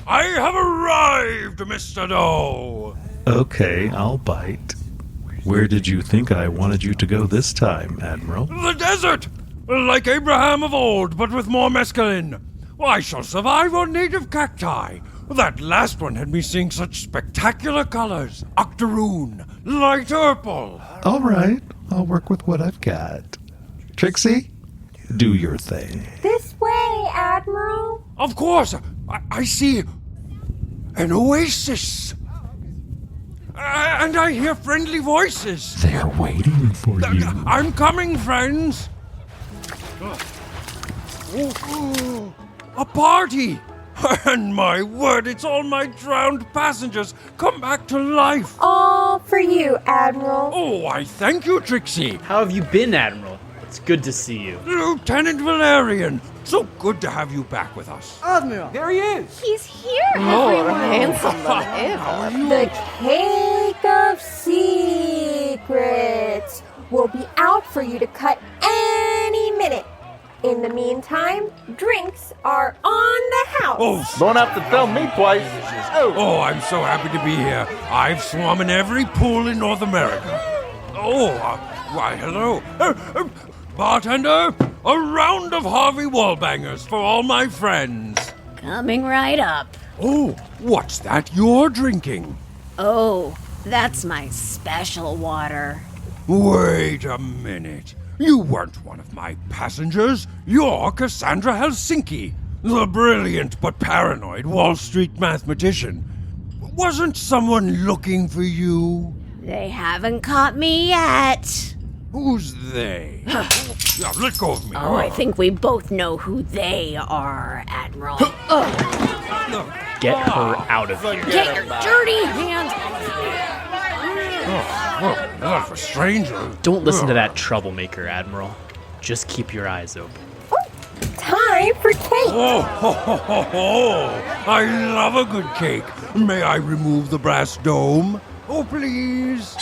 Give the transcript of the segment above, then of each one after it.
I have arrived, Mr. Doe. Okay, I'll bite. Where did you think I wanted you to go this time, Admiral? The desert! Like Abraham of old, but with more mescaline. I shall survive on native cacti. That last one had me seeing such spectacular colors. Octoroon, light purple. All right, I'll work with what I've got. Trixie, do your thing. This way, Admiral. Of course, I see an oasis. And I hear friendly voices. They're waiting for you. I'm coming, friends. A party. And my word, it's all my drowned passengers come back to life. All for you, Admiral. Oh, I thank you, Trixie. How have you been, Admiral? It's good to see you. Lieutenant Valerian, so good to have you back with us. Admiral, there he is. He's here, everyone. Handsome than ever. The cake of secrets will be out for you to cut any minute. In the meantime, drinks are on the house. Oh, Don't have to tell me twice. oh, I'm so happy to be here. I've swum in every pool in North America. Oh, why, hello. Bartender, a round of Harvey Wallbangers for all my friends. Coming right up. Oh, what's that you're drinking? Oh, that's my special water. Wait a minute. You weren't one of my passengers. You're Cassandra Helsinki, the brilliant but paranoid Wall Street mathematician. Wasn't someone looking for you? They haven't caught me yet. Who's they? Yeah, let go of me. Oh, I think we both know who they are, Admiral. Get her out of here. Get your dirty hands off Oh, that's a stranger. Don't listen to that troublemaker, Admiral. Just keep your eyes open. Time for cake. Oh, ho, ho, ho, ho. I love a good cake. May I remove the brass dome? Oh, please.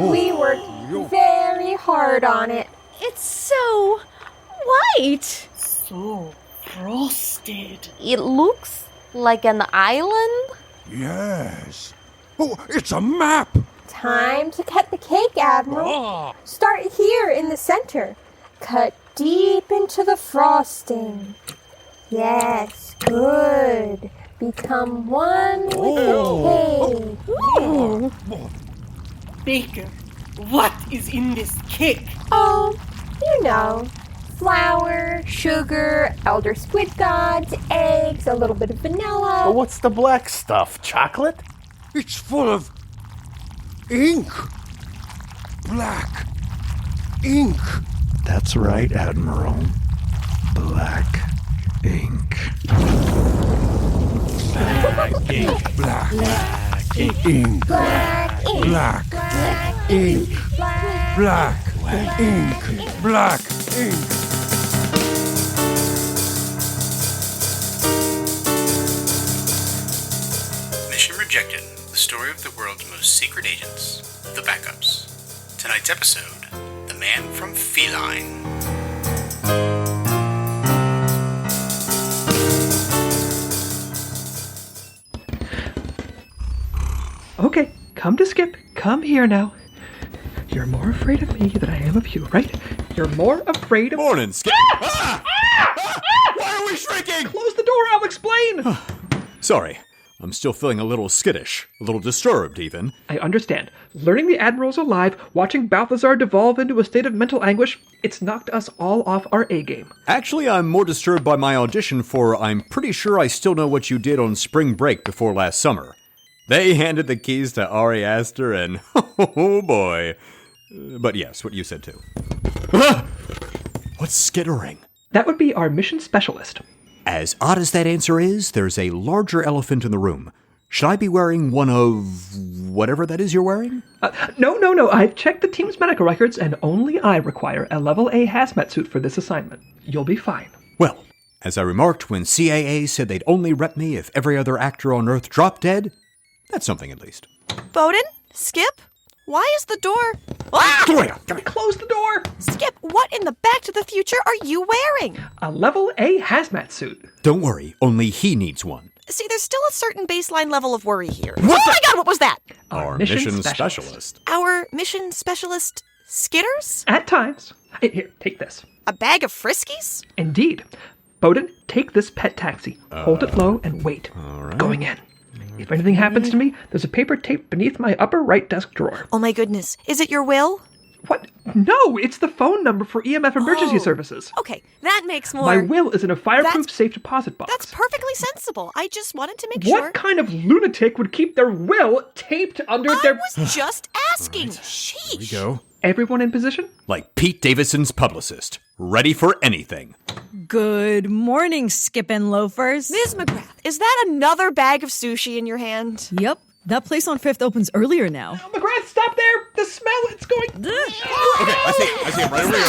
We worked very hard on it. It's so white. So frosted. It looks like an island. Yes. Oh, it's a map. Time to cut the cake, Admiral. Oh. Start here in the center. Cut deep into the frosting. Yes, good. Become one with the cake. Baker, what is in this cake? Oh, you know. Flour, sugar, elder squid gods, eggs, a little bit of vanilla. But what's the black stuff? Chocolate? It's full of ink. Black ink. That's right, Admiral. Black ink. Black ink. Black ink. Black ink. Black ink. Black ink. Black ink. Mission Rejected, the story of the world's most secret agents, the backups. Tonight's episode, The Man from F.E.L.I.N.E. Okay, come to Skip. Come here now. You're more afraid of me than I am of you, right? You're more afraid of... Morning, Skip. Why are we shrinking? Close the door, I'll explain! Sorry, I'm still feeling a little skittish, a little disturbed even. I understand. Learning the Admiral's alive, watching Balthazar devolve into a state of mental anguish, it's knocked us all off our A-game. Actually, I'm more disturbed by my audition for I'm pretty sure I still know what you did on spring break before last summer. They handed the keys to Ari Aster and, oh boy. But yes, what you said too. What's skittering? That would be our mission specialist. As odd as that answer is, there's a larger elephant in the room. Should I be wearing one of whatever that is you're wearing? No. I've checked the team's medical records, and only I require a level A hazmat suit for this assignment. You'll be fine. Well, as I remarked when CAA said they'd only rep me if every other actor on Earth dropped dead, that's something at least. Bowden? Skip? Why is the door... Ah! Gloria, close the door! Skip, what in the Back to the Future are you wearing? A level A hazmat suit. Don't worry, only he needs one. See, there's still a certain baseline level of worry here. What? Oh my god, what was that? Our mission specialist. Our mission specialist... Skitters? At times. Here, take this. A bag of Friskies? Indeed. Bowden, take this pet taxi. Hold it low and wait. All right. Going in. If anything happens to me, there's a paper tape beneath my upper right desk drawer. Oh my goodness. Is it your will? What? No, it's the phone number for EMF emergency services. Okay, that makes more... My will is in a fireproof safe deposit box. That's perfectly sensible. I just wanted to make sure... What kind of lunatic would keep their will taped under their... I was just asking. Right. Sheesh. Here we go. Everyone in position? Like Pete Davidson's publicist. Ready for anything. Good morning, skippin' loafers. Ms. McGrath, is that another bag of sushi in your hand? Yep. That place on 5th opens earlier now. Oh, McGrath, stop there! The smell, it's going... Okay, I see him right over here.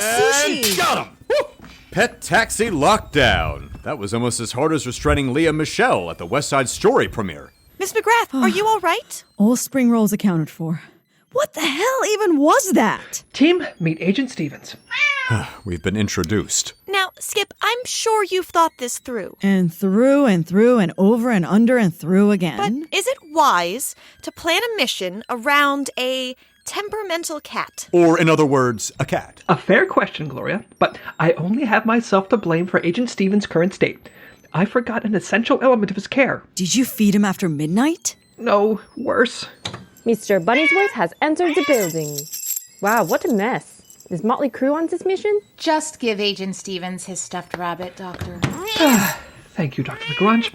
Sushi! Got him! Woo. Pet taxi lockdown. That was almost as hard as restraining Leah Michelle at the West Side Story premiere. Miss McGrath, are you all right? All spring rolls accounted for. What the hell even was that? Team, meet Agent Stevens. We've been introduced. Now, Skip, I'm sure you've thought this through. And through and over and under and through again. But is it wise to plan a mission around a temperamental cat? Or, in other words, a cat. A fair question, Gloria, but I only have myself to blame for Agent Stevens' current state. I forgot an essential element of his care. Did you feed him after midnight? No, worse. Mr. Bunnyworth has entered the building. Wow, what a mess. Is Motley Crue on this mission? Just give Agent Stevens his stuffed rabbit, Doctor. Thank you, Dr. Lagrange.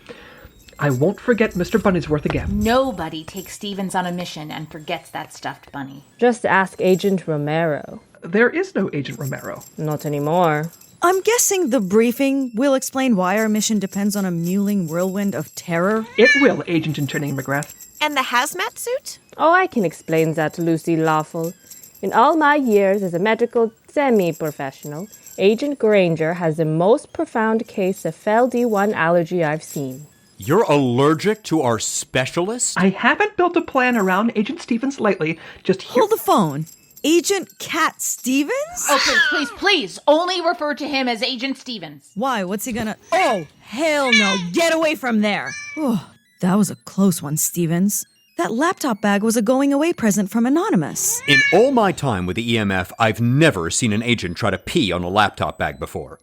I won't forget Mr. Bunnyworth again. Nobody takes Stevens on a mission and forgets that stuffed bunny. Just ask Agent Romero. There is no Agent Romero. Not anymore. I'm guessing the briefing will explain why our mission depends on a mewling whirlwind of terror. It will, Agent in Training McGrath. And the hazmat suit? Oh, I can explain that, Lucy Lawful. In all my years as a medical semi-professional, Agent Granger has the most profound case of F.E.L.I.N.E allergy I've seen. You're allergic to our specialist? I haven't built a plan around Agent Stevens lately. Just hold the phone. Agent Cat Stevens? Oh, please. Only refer to him as Agent Stevens. Why? What's he gonna... Oh, hell no. Get away from there. Oh, that was a close one, Stevens. That laptop bag was a going-away present from Anonymous. In all my time with the EMF, I've never seen an agent try to pee on a laptop bag before.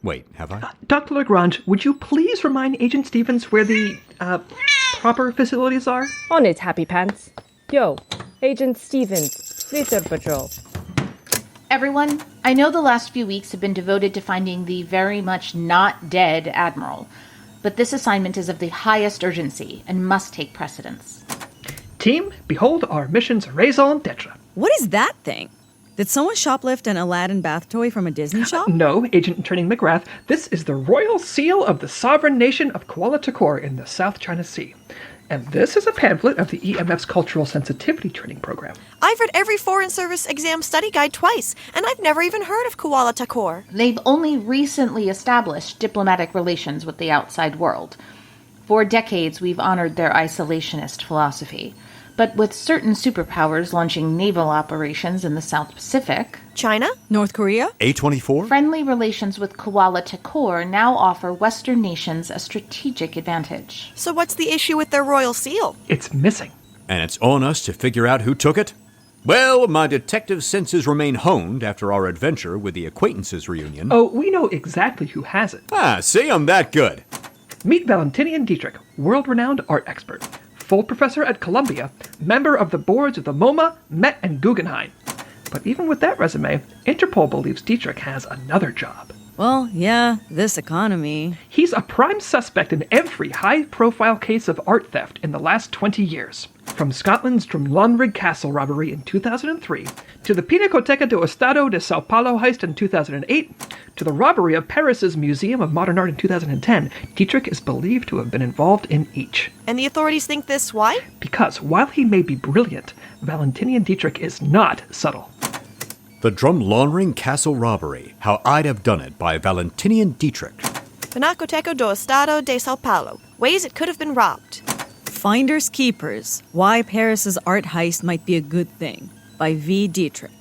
Wait, have I? Dr. Lagrange, would you please remind Agent Stevens where the, proper facilities are? On it, Happy Pants. Yo, Agent Stevens, Litter Patrol. Everyone, I know the last few weeks have been devoted to finding the very much not dead Admiral, but this assignment is of the highest urgency and must take precedence. Team, behold our mission's raison d'etre. What is that thing? Did someone shoplift an Aladdin bath toy from a Disney shop? No, Agent in Training McGrath. This is the royal seal of the sovereign nation of Kuala Lumpur in the South China Sea. And this is a pamphlet of the EMF's Cultural Sensitivity Training Program. I've read every Foreign Service exam study guide twice, and I've never even heard of Kuala Lumpur. They've only recently established diplomatic relations with the outside world. For decades, we've honored their isolationist philosophy. But with certain superpowers launching naval operations in the South Pacific... China? North Korea? A24? Friendly relations with Kuala Lumpur now offer Western nations a strategic advantage. So what's the issue with their royal seal? It's missing. And it's on us to figure out who took it? Well, my detective senses remain honed after our adventure with the Acquaintances reunion. Oh, we know exactly who has it. See, I'm that good. Meet Valentinian Dietrich, world-renowned art expert. Full professor at Columbia, member of the boards of the MoMA, Met, and Guggenheim. But even with that resume, Interpol believes Dietrich has another job. Well, yeah, this economy. He's a prime suspect in every high-profile case of art theft in the last 20 years. From Scotland's Drumlonrig Castle robbery in 2003, to the Pinacoteca do Estado de Sao Paulo heist in 2008, to the robbery of Paris's Museum of Modern Art in 2010, Dietrich is believed to have been involved in each. And the authorities think this why? Because while he may be brilliant, Valentinian Dietrich is not subtle. The Drumlonring Castle Robbery, How I'd Have Done It by Valentinian Dietrich. Pinacoteca do Estado de Sao Paulo. Ways it could have been robbed. Finders Keepers, Why Paris's Art Heist Might Be a Good Thing, by V. Dietrich.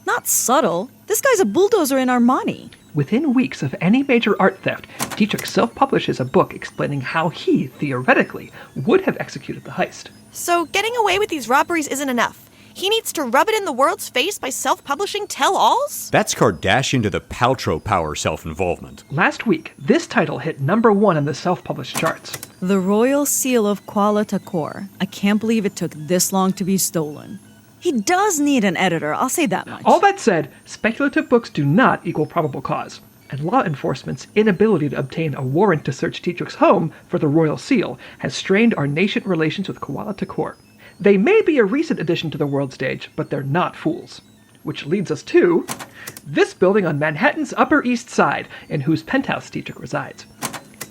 Not subtle. This guy's a bulldozer in Armani. Within weeks of any major art theft, Dietrich self-publishes a book explaining how he, theoretically, would have executed the heist. So getting away with these robberies isn't enough. He needs to rub it in the world's face by self-publishing tell-alls? That's Kardashian to the Paltrow power self-involvement. Last week, this title hit #1 on the self-published charts. The Royal Seal of Kuala Takor. I can't believe it took this long to be stolen. He does need an editor, I'll say that much. All that said, speculative books do not equal probable cause, and law enforcement's inability to obtain a warrant to search Dietrich's home for the Royal Seal has strained our nascent relations with Kuala Takor. They may be a recent addition to the world stage, but they're not fools. Which leads us to this building on Manhattan's Upper East Side, in whose penthouse Dietrich resides.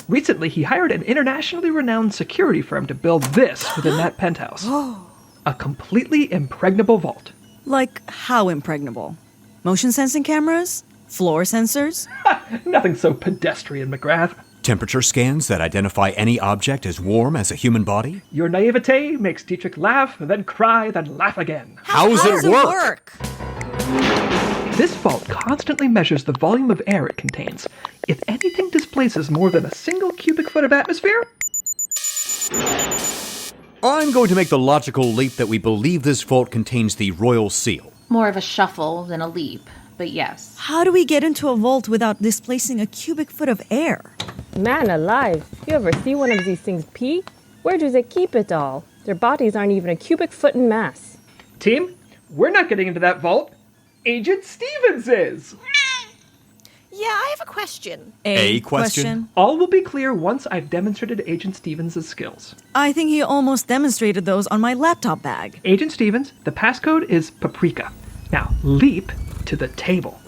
Recently, he hired an internationally renowned security firm to build this within that penthouse. A completely impregnable vault. Like, how impregnable? Motion sensing cameras? Floor sensors? Nothing so pedestrian, McGrath. Temperature scans that identify any object as warm as a human body? Your naivete makes Dietrich laugh, then cry, then laugh again. How does it work? This vault constantly measures the volume of air it contains. If anything displaces more than a single cubic foot of atmosphere... I'm going to make the logical leap that we believe this vault contains the Royal Seal. More of a shuffle than a leap, but yes. How do we get into a vault without displacing a cubic foot of air? Man alive, you ever see one of these things pee? Where do they keep it all? Their bodies aren't even a cubic foot in mass. Team, we're not getting into that vault. Agent Stevens is! Yeah, I have a question. A question? All will be clear once I've demonstrated Agent Stevens' skills. I think he almost demonstrated those on my laptop bag. Agent Stevens, the passcode is paprika. Now, leap to the table.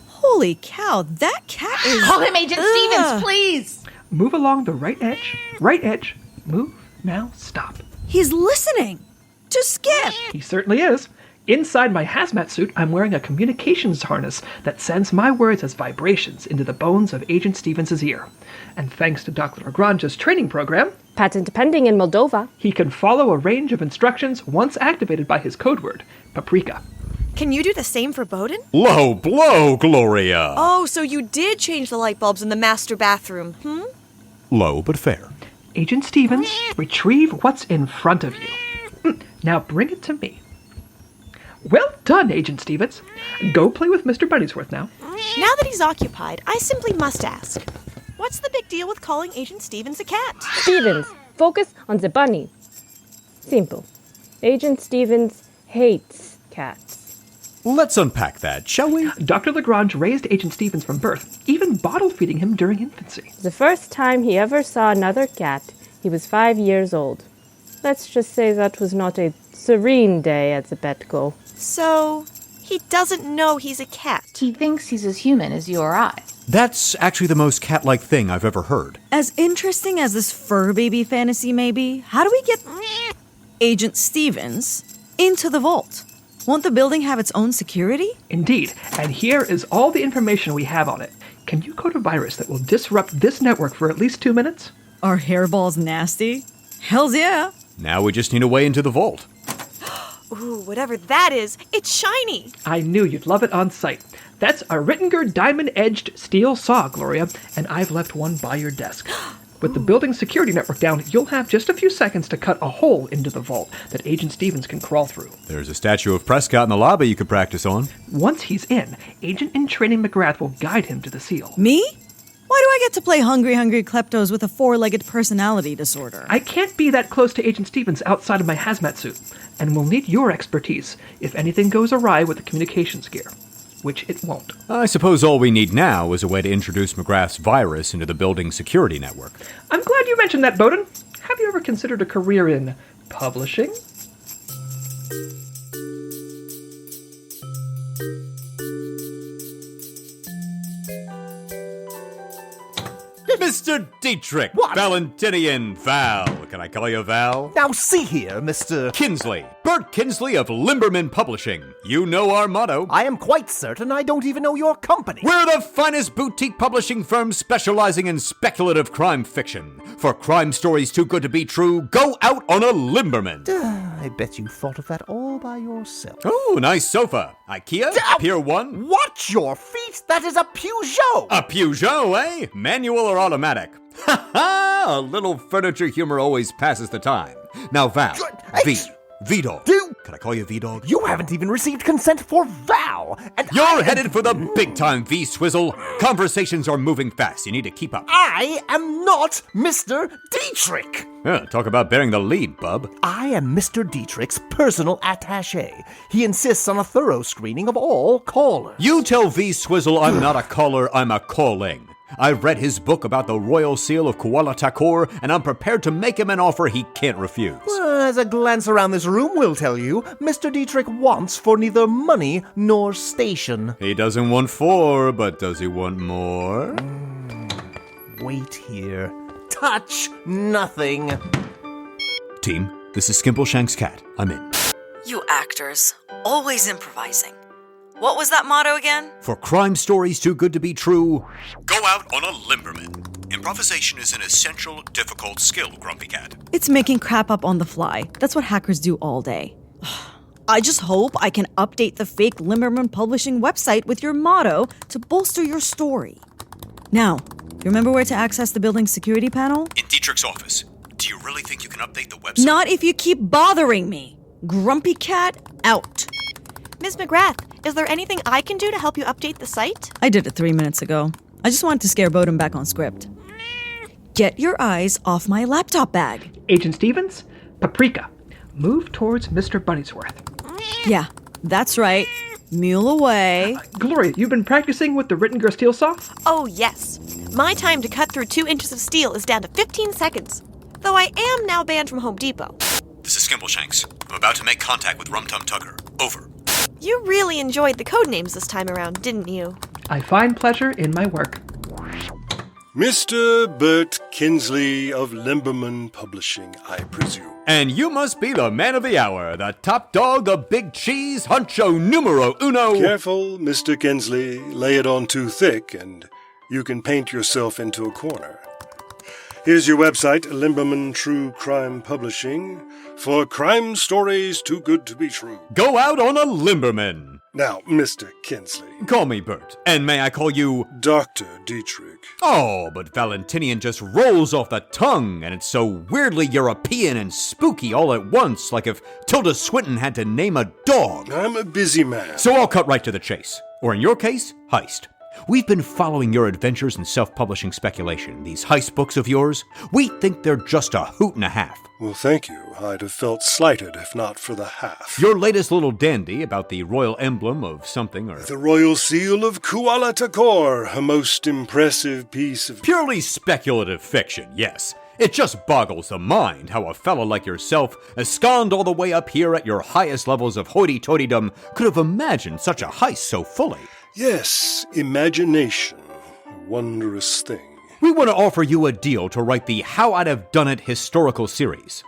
Holy cow, that cat is... Call him Agent Stevens, please! Move along the right edge, move, now stop. He's listening to Skip. He certainly is. Inside my hazmat suit, I'm wearing a communications harness that sends my words as vibrations into the bones of Agent Stevens' ear. And thanks to Dr. Grange's training program, patent pending in Moldova, he can follow a range of instructions once activated by his code word, paprika. Can you do the same for Bowden? Low blow, Gloria! Oh, so you did change the light bulbs in the master bathroom, Low but fair. Agent Stevens, retrieve what's in front of you. Now bring it to me. Well done, Agent Stevens. Go play with Mr. Bunnyworth now. Now that he's occupied, I simply must ask, what's the big deal with calling Agent Stevens a cat? Stevens, focus on the bunny. Simple. Agent Stevens hates cats. Let's unpack that, shall we? Dr. Lagrange raised Agent Stevens from birth, even bottle-feeding him during infancy. The first time he ever saw another cat, he was 5 years old. Let's just say that was not a serene day at the Petco. So, he doesn't know he's a cat. He thinks he's as human as you or I. That's actually the most cat-like thing I've ever heard. As interesting as this fur baby fantasy may be, how do we get Agent Stevens into the vault? Won't the building have its own security? Indeed, and here is all the information we have on it. Can you code a virus that will disrupt this network for at least 2 minutes? Are hairballs nasty? Hells yeah! Now we just need a way into the vault. Ooh, whatever that is, it's shiny. I knew you'd love it on sight. That's a Rittinger diamond-edged steel saw, Gloria, and I've left one by your desk. With the building security network down, you'll have just a few seconds to cut a hole into the vault that Agent Stevens can crawl through. There's a statue of Prescott in the lobby you could practice on. Once he's in, Agent-in-Training McGrath will guide him to the seal. Me? Why do I get to play hungry kleptos with a 4-legged personality disorder? I can't be that close to Agent Stevens outside of my hazmat suit, and we'll need your expertise if anything goes awry with the communications gear, which it won't. I suppose all we need now is a way to introduce McGrath's virus into the building security network. I'm glad you mentioned that, Bowden. Have you ever considered a career in publishing? Mr. Dietrich! What? Valentinian Val. Can I call you Val? Now see here, Mr. Kinsley. Bert Kinsley of Limberman Publishing. You know our motto. I am quite certain I don't even know your company. We're the finest boutique publishing firm specializing in speculative crime fiction. For crime stories too good to be true, go out on a Limberman. I bet you thought of that all by yourself. Oh, nice sofa. IKEA? Pier 1? Watch your feet! That is a Peugeot! A Peugeot, eh? Manual or automatic? Ha ha! A little furniture humor always passes the time. Now, Val. V-Dog. Can I call you V-Dog? You haven't even received consent for Val! And You're headed for the big time, V-Swizzle. Conversations are moving fast. You need to keep up. I am not Mr. Dietrich! Talk about bearing the lead, bub. I am Mr. Dietrich's personal attaché. He insists on a thorough screening of all callers. You tell V-Swizzle I'm not a caller, I'm a calling. I've read his book about the royal seal of Kuala Takor, and I'm prepared to make him an offer he can't refuse. As a glance around this room will tell you, Mr. Dietrich wants for neither money nor station. He doesn't want 4, but does he want more? Wait here. Touch nothing. Team, this is Skimbleshank's cat. I'm in. You actors, always improvising. What was that motto again? For crime stories too good to be true, go out on a Limberman. Improvisation is an essential, difficult skill, Grumpy Cat. It's making crap up on the fly. That's what hackers do all day. I just hope I can update the fake Limberman Publishing website with your motto to bolster your story. Now, you remember where to access the building's security panel? In Dietrich's office. Do you really think you can update the website? Not if you keep bothering me. Grumpy Cat, out. Ms. McGrath, is there anything I can do to help you update the site? I did it 3 minutes ago. I just wanted to scare Bowden back on script. Get your eyes off my laptop bag. Agent Stevens, Paprika, move towards Mr. Bunnyworth. Yeah, that's right. Mule away. Gloria, you've been practicing with the Rittinger steel saw? Oh, yes. My time to cut through 2 inches of steel is down to 15 seconds. Though I am now banned from Home Depot. This is Skimbleshanks. I'm about to make contact with Rum Tum Tugger. Over. You really enjoyed the code names this time around, didn't you? I find pleasure in my work. Mr. Bert Kinsley of Limberman Publishing, I presume. And you must be the man of the hour, the top dog, the big cheese, honcho numero uno. Careful, Mr. Kinsley. Lay it on too thick, and you can paint yourself into a corner. Here's your website, Limberman True Crime Publishing, for crime stories too good to be true. Go out on a Limberman. Now, Mr. Kinsley. Call me Bert. And may I call you... Dr. Dietrich. Oh, but Valentinian just rolls off the tongue, and it's so weirdly European and spooky all at once, like if Tilda Swinton had to name a dog. I'm a busy man. So I'll cut right to the chase. Or in your case, heist. We've been following your adventures in self-publishing speculation. These heist books of yours, we think they're just a hoot and a half. Well, thank you. I'd have felt slighted if not for the half. Your latest little dandy about the royal emblem of something or... The royal seal of Kuala Takor, a most impressive piece of... Purely speculative fiction, yes. It just boggles the mind how a fellow like yourself, ensconced all the way up here at your highest levels of hoity-toitydom, could have imagined such a heist so fully. Yes, imagination. A wondrous thing. We want to offer you a deal to write the How I'd Have Done It historical series.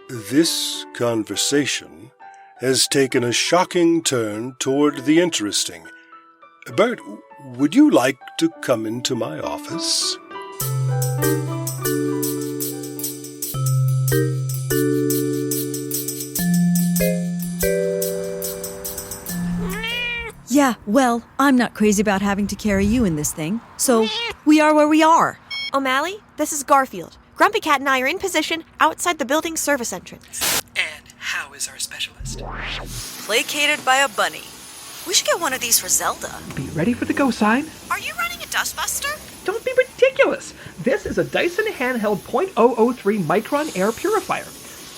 This conversation has taken a shocking turn toward the interesting. Bert, would you like to come into my office? Yeah, well, I'm not crazy about having to carry you in this thing, so we are where we are. O'Malley, this is Garfield. Grumpy Cat and I are in position outside the building's service entrance. And how is our specialist? Placated by a bunny. We should get one of these for Zelda. Be ready for the go sign. Are you running a dustbuster? Don't be ridiculous. This is a Dyson handheld .003 micron air purifier.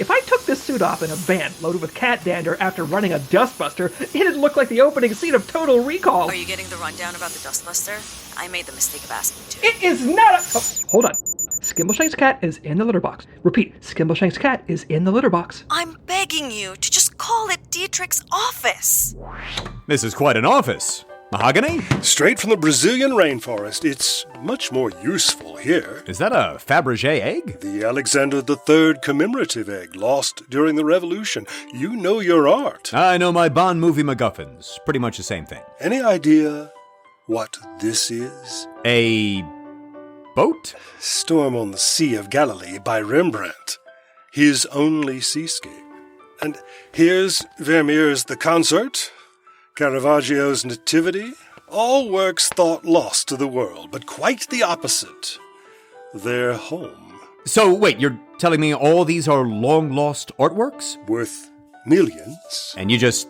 If I took this suit off in a van loaded with cat dander after running a dustbuster, it'd look like the opening scene of Total Recall. Are you getting the rundown about the dustbuster? I made the mistake of asking to. It is not a... Oh, hold on. Skimbleshank's cat is in the litter box. Repeat, Skimbleshank's cat is in the litter box. I'm begging you to just call it Dietrich's office. This is quite an office. Mahogany? Straight from the Brazilian rainforest. It's much more useful here. Is that a Fabergé egg? The Alexander III commemorative egg, lost during the Revolution. You know your art. I know my Bond movie MacGuffins. Pretty much the same thing. Any idea what this is? A boat? Storm on the Sea of Galilee by Rembrandt. His only seascape. And here's Vermeer's The Consort, Caravaggio's Nativity. All works thought lost to the world, but quite the opposite. They're home. So, wait, you're telling me all these are long-lost artworks? Worth millions. And you just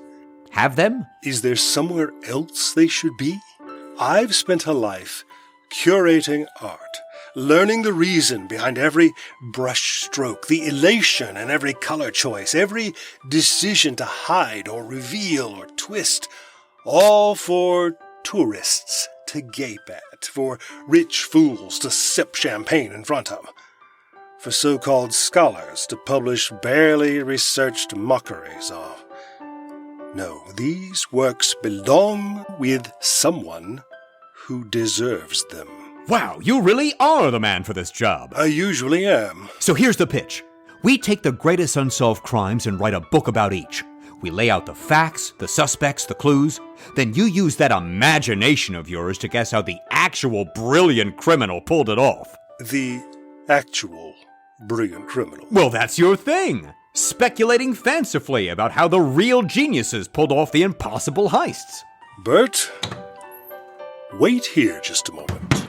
have them? Is there somewhere else they should be? I've spent a life curating art, learning the reason behind every brush stroke, the elation in every color choice, every decision to hide or reveal or twist, all for tourists to gape at, for rich fools to sip champagne in front of, for so-called scholars to publish barely researched mockeries of. No, these works belong with someone who deserves them. Wow, you really are the man for this job. I usually am. So here's the pitch. We take the greatest unsolved crimes and write a book about each. We lay out the facts, the suspects, the clues. Then you use that imagination of yours to guess how the actual brilliant criminal pulled it off. The actual brilliant criminal? Well, that's your thing. Speculating fancifully about how the real geniuses pulled off the impossible heists. Bert, wait here just a moment.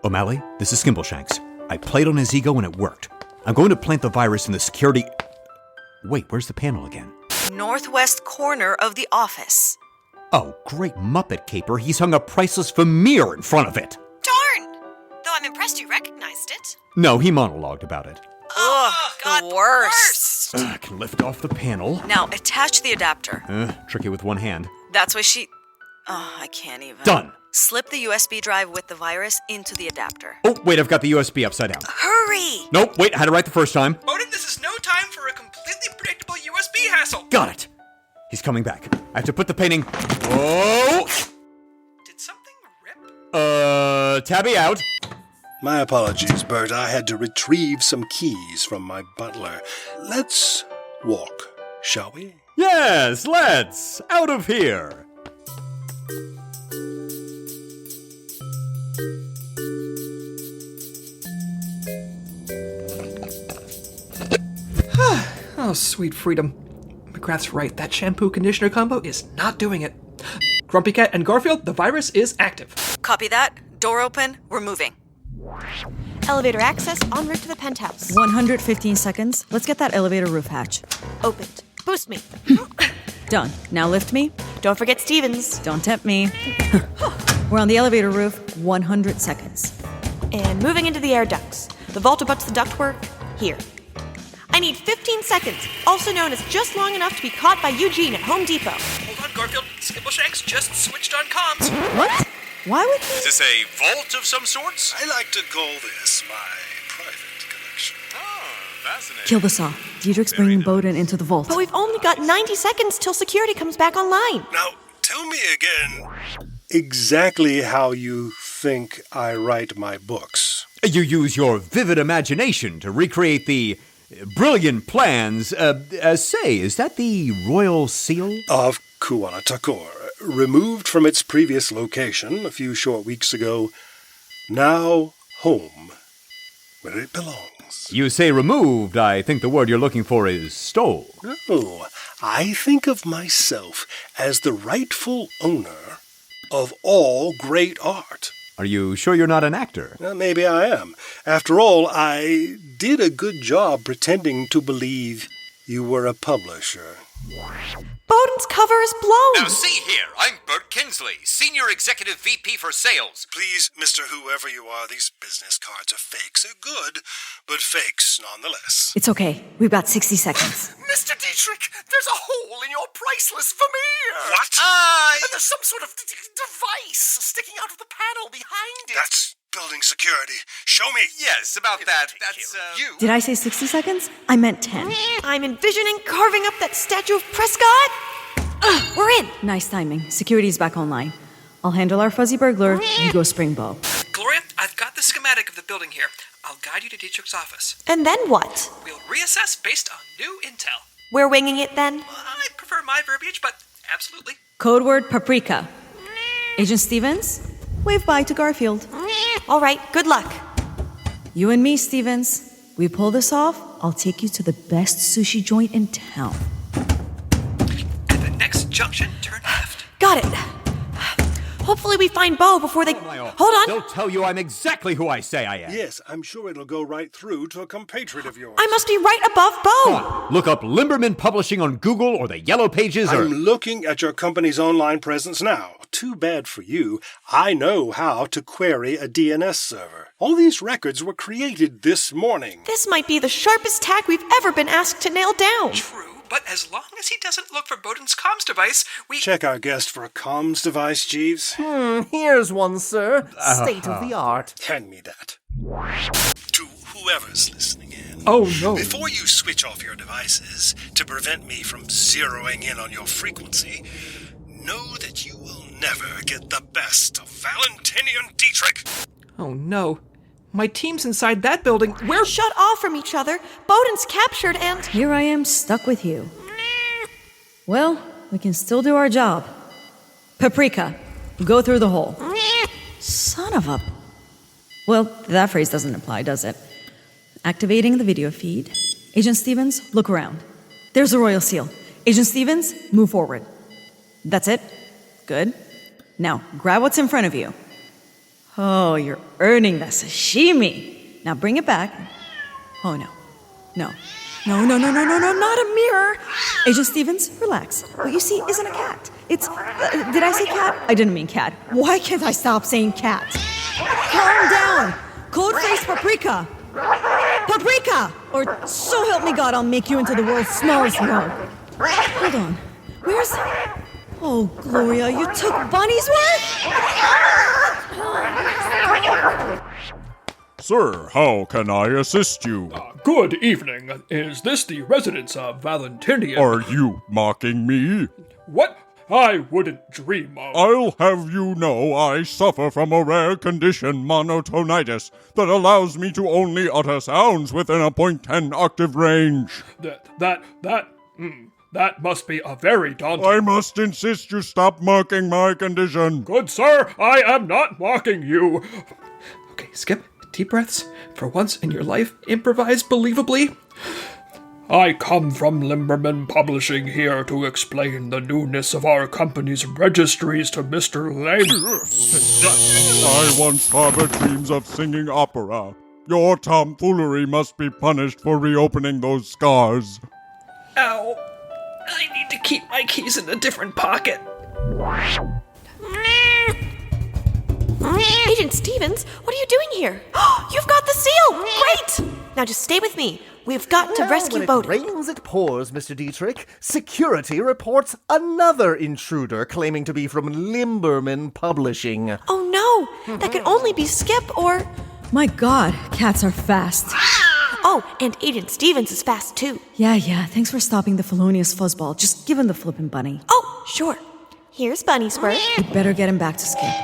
O'Malley, this is Skimbleshanks. I played on his ego and it worked. I'm going to plant the virus in the security... Wait, where's the panel again? Northwest corner of the office. Oh, great Muppet caper. He's hung a priceless Vermeer in front of it. Darn! Though I'm impressed you recognized it. No, he monologued about it. Ugh, God, the worst. I can lift off the panel. Now, attach the adapter. Tricky with one hand. That's why she... Oh, I can't even. Done! Slip the USB drive with the virus into the adapter. Oh, wait, I've got the USB upside down. Hurry! Nope, wait, I had it right the first time. Bowden, this is no time for a completely predictable USB hassle. Got it! He's coming back. I have to put the painting... Whoa! Did something rip? Tabby out. My apologies, Bert. I had to retrieve some keys from my butler. Let's walk, shall we? Yes, let's! Out of here! Oh, sweet freedom. McGrath's right. That shampoo-conditioner combo is not doing it. Grumpy Cat and Garfield, the virus is active. Copy that. Door open. We're moving. Elevator access en route to the penthouse. 115 seconds. Let's get that elevator roof hatch. Opened. Boost me. Done. Now lift me. Don't forget Stevens. Don't tempt me. We're on the elevator roof. 100 seconds. And moving into the air ducts. The vault abuts the ductwork. Here. I need 15 seconds, also known as just long enough to be caught by Eugene at Home Depot. Hold on, Garfield. Skimbleshanks just switched on comms. What? Why would he... Is this a vault of some sorts? I like to call this my private collection. Oh, fascinating. Kill the saw. Dietrich's bringing Bowden into the vault. But we've only got 90 seconds till security comes back online. Now, tell me again exactly how you think I write my books. You use your vivid imagination to recreate the... brilliant plans. Say, is that the royal seal? Of Kuanatakor, removed from its previous location a few short weeks ago, now home, where it belongs. You say removed. I think the word you're looking for is stole. No, I think of myself as the rightful owner of all great art. Are you sure you're not an actor? Maybe I am. After all, I did a good job pretending to believe you were a publisher. Bowden's cover is blown. Now see here, I'm Bert Kinsley, Senior Executive VP for Sales. Please, Mr. Whoever you are, these business cards are fakes. They're good, but fakes nonetheless. It's okay. We've got 60 seconds. Mr. Dietrich, there's a hole in your priceless Vermeer. What? And there's some sort of device sticking out of the panel behind it. That's building security. Show me. Yes, about that. That's, you. Did I say 60 seconds? I meant 10. I'm envisioning carving up that statue of Prescott. We're in. Nice timing. Security's back online. I'll handle our fuzzy burglar. You go Springbow. Gloria, I've got the schematic of the building here. I'll guide you to Dietrich's office. And then what? We'll reassess based on new intel. We're winging it then? I prefer my verbiage, but absolutely. Code word paprika. Agent Stevens, wave bye to Garfield. All right, good luck. You and me, Stevens. We pull this off, I'll take you to the best sushi joint in town. At the next junction, turn left. Got it. Hopefully we find Bo before they... Hold on. They'll tell you I'm exactly who I say I am. Yes, I'm sure it'll go right through to a compatriot of yours. I must be right above Bo. Look up Limberman Publishing on Google or the Yellow Pages or... I'm looking at your company's online presence now. Too bad for you. I know how to query a DNS server. All these records were created this morning. This might be the sharpest tack we've ever been asked to nail down. True, but as long as he doesn't look for Bowden's comms device, we... Check our guest for a comms device, Jeeves. Here's one, sir. State of the art. Hand me that. To whoever's listening in. Oh, no. Before you switch off your devices to prevent me from zeroing in on your frequency, know that you will never get the best of Valentinian Dietrich. Oh, no. My team's inside that building. We're shut off from each other. Bowden's captured and... Here I am, stuck with you. Well, we can still do our job. Paprika, go through the hole. Son of a... Well, that phrase doesn't apply, does it? Activating the video feed. Agent Stevens, look around. There's the royal seal. Agent Stevens, move forward. That's it? Good. Now, grab what's in front of you. Oh, you're earning the sashimi. Now bring it back. Oh, no. No, not a mirror. Agent Stevens, relax. What you see isn't a cat. It's... did I say cat? I didn't mean cat. Why can't I stop saying cat? Calm down. Code phrase paprika. Paprika! Or so help me God, I'll make you into the world's smallest mug. Hold on. Where's... Oh, Gloria, you took Bunny's worth? Sir, how can I assist you? Good evening. Is this the residence of Valentinian? Are you mocking me? What? I wouldn't dream of... I'll have you know I suffer from a rare condition, monotonitis, that allows me to only utter sounds within a 0.10 octave range. That must be a very daunting... I must insist you stop mocking my condition. Good sir, I am not mocking you. Okay, Skip, deep breaths. For once in your life, improvise believably. I come from Limberman Publishing here to explain the newness of our company's registries to Mr. Lane. I once harbored dreams of singing opera. Your tomfoolery must be punished for reopening those scars. Ow. I need to keep my keys in a different pocket. Agent Stevens, what are you doing here? You've got the seal! Great! Now just stay with me. We've got to rescue Bowden. When it rains, it pours, Mr. Dietrich. Security reports another intruder claiming to be from Limberman Publishing. Oh no! That could only be Skip or... My God, cats are fast. Oh, and Agent Stevens is fast too. Yeah, thanks for stopping the felonious fuzzball. Just give him the flippin' bunny. Oh, sure. Here's Bunny Spur. You better get him back to Skip.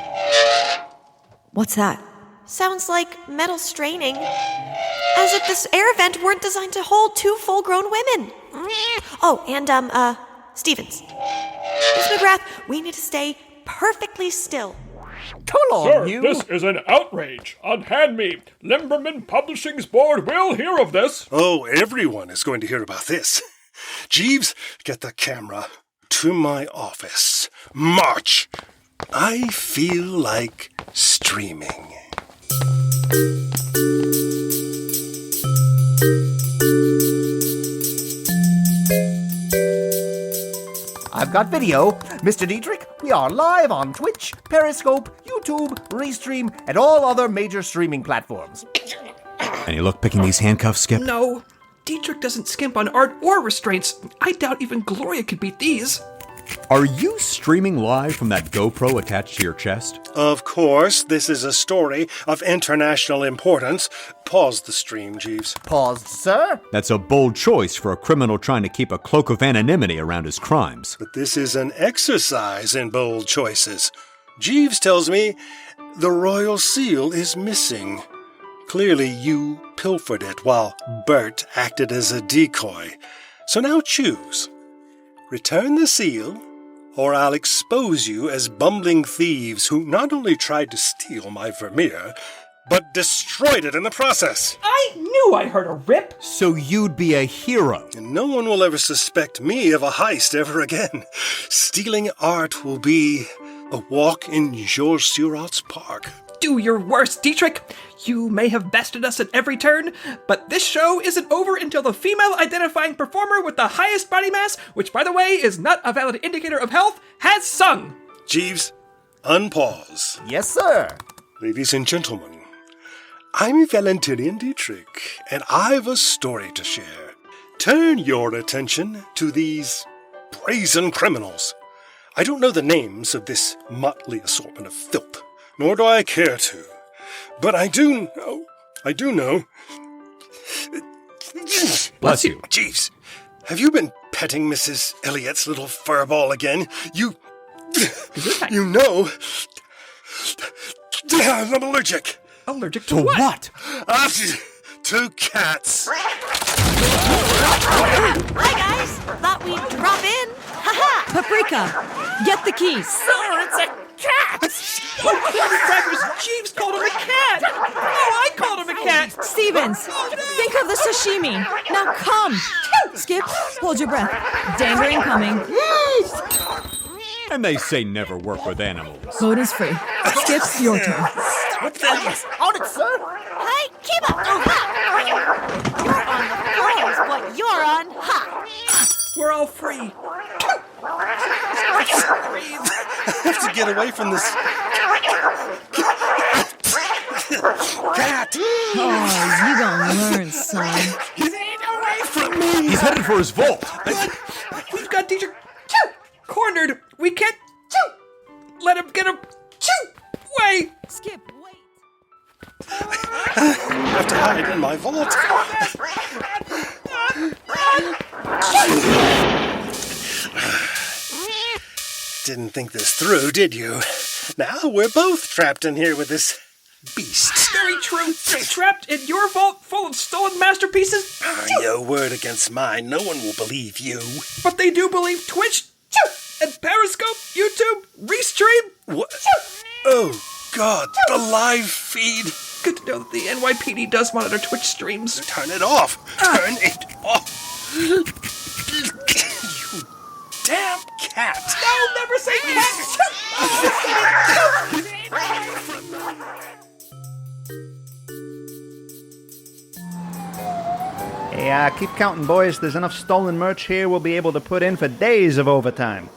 What's that? Sounds like metal straining. As if this air vent weren't designed to hold two full-grown women. Oh, and, Stevens. Miss McGrath, we need to stay perfectly still. Come on, Sir, you! This is an outrage. Unhand me. Limberman Publishing's board will hear of this. Oh, everyone is going to hear about this. Jeeves, get the camera to my office. March! I feel like streaming. I've got video. Mr. Dietrich, we are live on Twitch, Periscope, YouTube, Restream, and all other major streaming platforms. Any luck picking these handcuffs, Skip? No. Dietrich doesn't skimp on art or restraints. I doubt even Gloria could beat these. Are you streaming live from that GoPro attached to your chest? Of course, this is a story of international importance. Pause the stream, Jeeves. Paused, sir? That's a bold choice for a criminal trying to keep a cloak of anonymity around his crimes. But this is an exercise in bold choices. Jeeves tells me the royal seal is missing. Clearly you pilfered it while Bert acted as a decoy. So now choose. Return the seal, or I'll expose you as bumbling thieves who not only tried to steal my Vermeer, but destroyed it in the process. I knew I heard a rip. So you'd be a hero. And no one will ever suspect me of a heist ever again. Stealing art will be a walk in Georges Seurat's park. Do your worst, Dietrich. You may have bested us at every turn, but this show isn't over until the female-identifying performer with the highest body mass, which, by the way, is not a valid indicator of health, has sung. Jeeves, unpause. Yes, sir. Ladies and gentlemen, I'm Valentinian Dietrich, and I've a story to share. Turn your attention to these brazen criminals. I don't know the names of this motley assortment of filth, nor do I care to. But I do know. Bless you. Jeeves, have you been petting Mrs. Elliot's little furball again? You know, I'm allergic. Allergic to what? To cats. Hi, guys. Thought we'd drop in. Haha. Paprika, get the keys. Sir, it's a cat. Crackers, Jeeves called him a cat. Oh, I called him a cat. Stevens, think of the sashimi. Now come. Skip, hold your breath. Danger incoming. And they say never work with animals. Bowden's free. Skip, your turn. On it, sir. Hi, keep up. You're on the floor is what you're on. Ha. We're all free. I have to get away from this cat. Oh, you gonna learn, son. Get away from me. He's headed for his vault. We've got Dietrich cornered. We can't let him get away. Skip, wait. I have to hide in my vault. Didn't think this through, did you? Now we're both trapped in here with this beast. Very true. Trapped in your vault full of stolen masterpieces? Your word against mine. No one will believe you. But they do believe Twitch and Periscope, YouTube, Restream. What? Oh, God, the live feed. Good to know that the NYPD does monitor Twitch streams. Turn it off. Turn it off. You damn cat. No, never say cat. Hey, keep counting, boys. There's enough stolen merch here we'll be able to put in for days of overtime.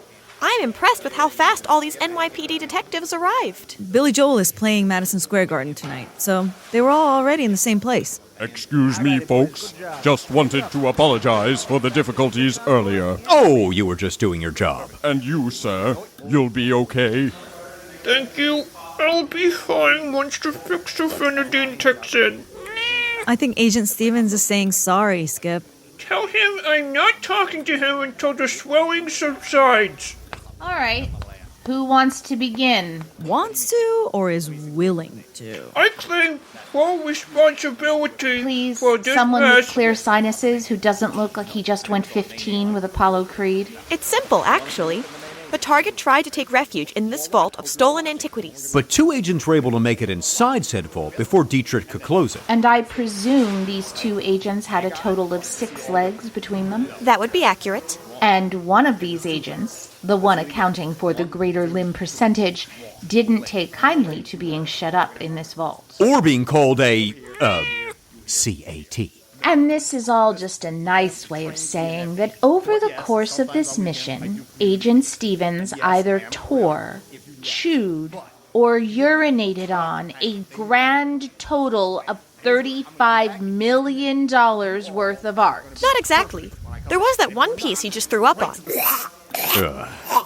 I'm impressed with how fast all these NYPD detectives arrived. Billy Joel is playing Madison Square Garden tonight, so they were all already in the same place. Excuse me, folks. Just wanted to apologize for the difficulties earlier. Oh, you were just doing your job. And you, sir, you'll be okay. Thank you. I'll be fine once the fixer Fenadine takes in. I think Agent Stevens is saying sorry, Skip. Tell him I'm not talking to him until the swelling subsides. All right. Who wants to begin? Wants to or is willing to? I claim full responsibility. Please, for this someone mess. with clear sinuses who doesn't look like he just went 15 with Apollo Creed. It's simple, actually. The target tried to take refuge in this vault of stolen antiquities. But 2 agents were able to make it inside said vault before Dietrich could close it. And I presume these 2 agents had a total of 6 legs between them? That would be accurate. And one of these agents, the one accounting for the greater limb percentage, didn't take kindly to being shut up in this vault. Or being called a, CAT. And this is all just a nice way of saying that over the course of this mission, Agent Stevens either tore, chewed, or urinated on a grand total of $35 million worth of art. Not exactly. There was that one piece he just threw up on.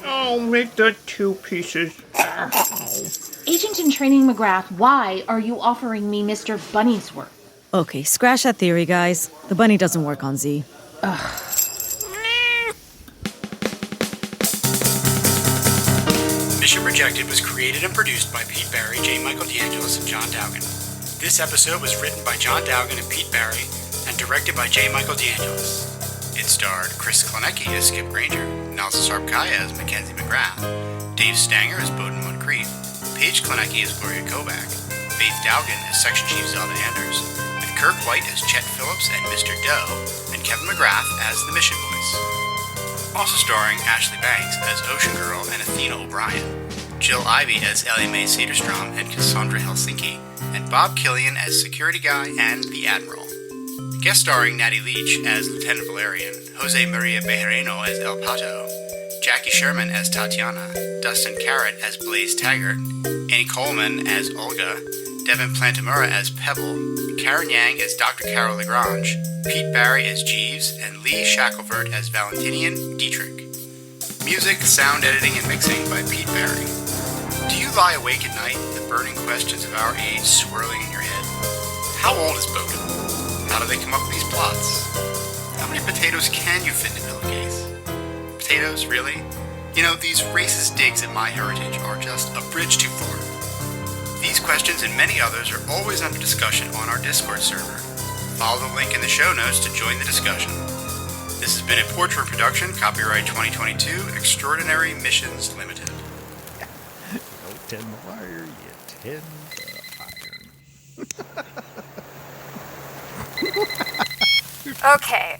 I'll make that 2 pieces. Agent in Training McGrath, why are you offering me Mr. Bunny's work? Okay, scratch that theory, guys. The bunny doesn't work on Z. Mission Rejected was created and produced by Pete Barry, J. Michael DeAngelis, and John Dowgin. This episode was written by John Dowgin and Pete Barry and directed by J. Michael DeAngelis. It starred Chris Klaniecki as Skip Granger, Nelson Sarpkaya as Mackenzie McGrath, Dave Stanger as Bowden Montcrief, Paige Klaniecki as Gloria Kovak, Faith Dowgin as Section Chief Zelda Anders, with Kirk White as Chet Phillips and Mr. Doe, and Kevin McGrath as the Mission Voice. Also starring Ashley Banks as Ocean Girl and Athena O'Brien, Jill Ivey as Elle Sederstrom and Cassandra Helsinki, and Bob Killion as Security Guy and the Admiral. Guest starring Natty Leach as Lieutenant Valerian, Jose Maria Bejarano as El Pato, Jackie Sherman as Tatiana, Dustin Carrot as Blaze Taggart, Annie Coleman as Olga, Devin Plantamura as Pebble, Karen Yang as Dr. Carol Lagrange, Pete Barry as Jeeves, and Lee Shackelford as Valentinian Dietrich. Music, sound editing, and mixing by Pete Barry. Do you lie awake at night, the burning questions of our age swirling in your head? How old is Bowden? How do they come up with these plots? How many potatoes can you fit in a pillowcase? Potatoes, really? You know, these racist digs at my heritage are just a bridge too far. These questions and many others are always under discussion on our Discord server. Follow the link in the show notes to join the discussion. This has been a Portrait production, copyright 2022, Extraordinary Missions Limited. Don't tend the wire, you tend the iron.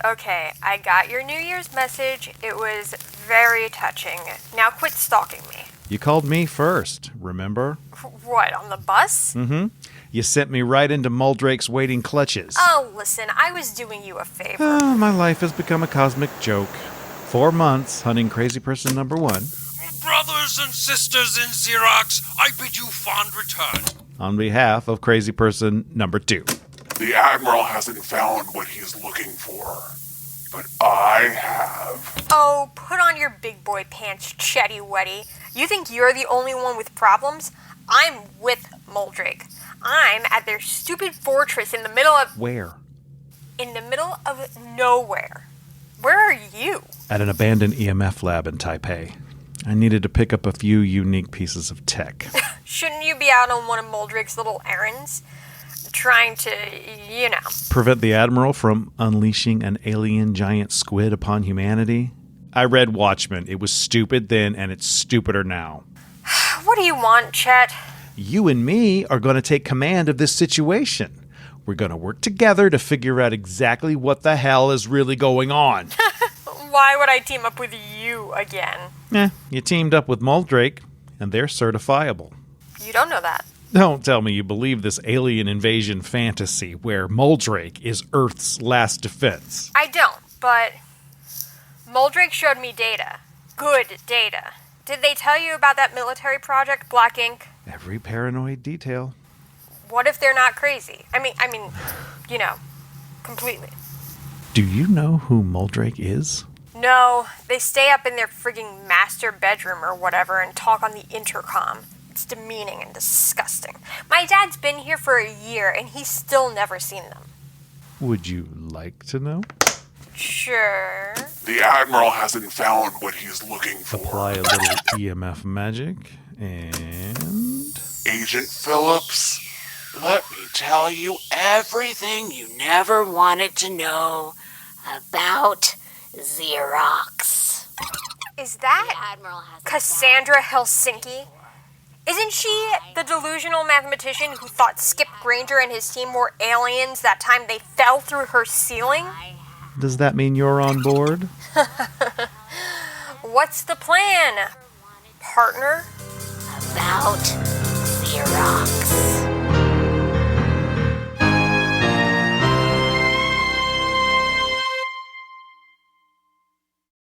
Okay, I got your New Year's message. It was very touching. Now quit stalking me. You called me first, remember? What, on the bus? Mm-hmm. You sent me right into Moldrake's waiting clutches. Oh, listen, I was doing you a favor. Oh, my life has become a cosmic joke. 4 months hunting crazy person number 1. Brothers and sisters in Xerox, I bid you fond return. On behalf of crazy person number 2. The Admiral hasn't found what he's looking for, but I have. Oh, put on your big boy pants, Chetty Wetty. You think you're the only one with problems? I'm with Moldrake. I'm at their stupid fortress in the middle of... Where? In the middle of nowhere. Where are you? At an abandoned EMF lab in Taipei. I needed to pick up a few unique pieces of tech. Shouldn't you be out on one of Moldrake's little errands? Trying to, you know... Prevent the Admiral from unleashing an alien giant squid upon humanity? I read Watchmen. It was stupid then, and it's stupider now. What do you want, Chet? You and me are going to take command of this situation. We're going to work together to figure out exactly what the hell is really going on. Why would I team up with you again? You teamed up with Moldrake, and they're certifiable. You don't know that. Don't tell me you believe this alien invasion fantasy where Moldrake is Earth's last defense. I don't, but Moldrake showed me data. Good data. Did they tell you about that military project, Black Ink? Every paranoid detail. What if they're not crazy? I mean, you know, completely. Do you know who Moldrake is? No, they stay up in their frigging master bedroom or whatever and talk on the intercom. It's demeaning and disgusting. My dad's been here for a year and he's still never seen them. Would you like to know? Sure. The Admiral hasn't found what he's looking for. Apply a little EMF magic and... Agent Phillips, let me tell you everything you never wanted to know about Xerox. Is that Cassandra Helsinki? Isn't she the delusional mathematician who thought Skip Granger and his team were aliens that time they fell through her ceiling? Does that mean you're on board? What's the plan, partner? About Xerox.